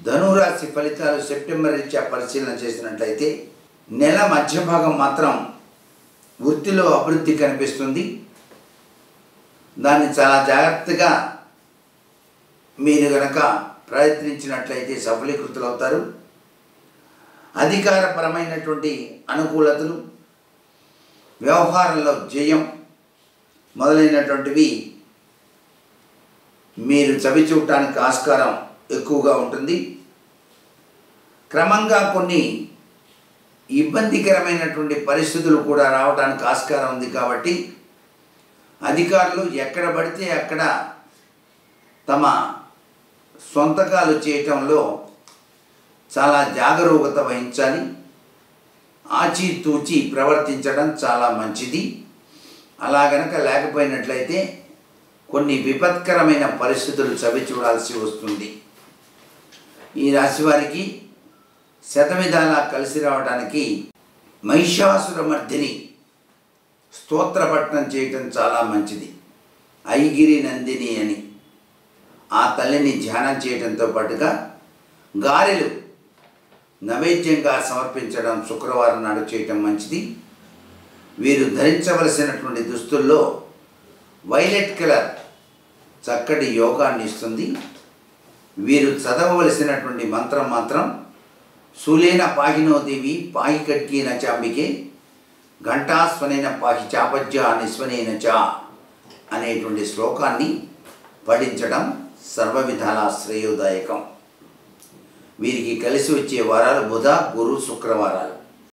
ధనురాశి ఫలితాలు సెప్టెంబర్ రీత్యా పరిశీలన చేసినట్లయితే నెల మధ్య భాగం మాత్రం వృత్తిలో అభివృద్ధి కనిపిస్తుంది. దాన్ని చాలా జాగ్రత్తగా మీరు గనక ప్రయత్నించినట్లయితే సఫలీకృతులవుతారు. అధికారపరమైనటువంటి అనుకూలతలు, వ్యవహారంలో జయం మొదలైనటువంటివి మీరు చవిచూడటానికి ఆస్కారం ఎక్కువగా ఉంటుంది. క్రమంగా కొన్ని ఇబ్బందికరమైనటువంటి పరిస్థితులు కూడా రావడానికి ఆస్కారం ఉంది. కాబట్టి అధికారులు ఎక్కడ పడితే అక్కడ తమ సొంతకాలు చేయటంలో చాలా జాగరూకత వహించాలి. ఆచితూచి ప్రవర్తించడం చాలా మంచిది. అలా గనక లేకపోయినట్లయితే కొన్ని విపత్కరమైన పరిస్థితులు చవి చూడాల్సి వస్తుంది. ఈ రాశి వారికి శతవిధాలా కలిసి రావడానికి మహిషాసురమర్దిని స్తోత్రపఠనం చేయటం చాలా మంచిది. ఐగిరి నందిని అని ఆ తల్లిని ధ్యానం చేయడంతో పాటుగా గారెలు నైవేద్యంగా సమర్పించడం శుక్రవారం నాడు చేయటం మంచిది. వీరు ధరించవలసినటువంటి దుస్తుల్లో వైలెట్ కలర్ చక్కటి యోగాన్ని ఇస్తుంది. వీరు చదవవలసినటువంటి మంత్రం మాత్రం శూలేన పాహినోదేవి పాహి ఖడ్గేన చాంబికే ఘంటాస్వనేన పాహి చాపజ్జా నిస్వనేన చా అనేటువంటి శ్లోకాన్ని పఠించడం సర్వ విధాలా శ్రేయోదాయకం. వీరికి కలిసి వచ్చే వారాలు బుధ, గురు, శుక్రవారాలు.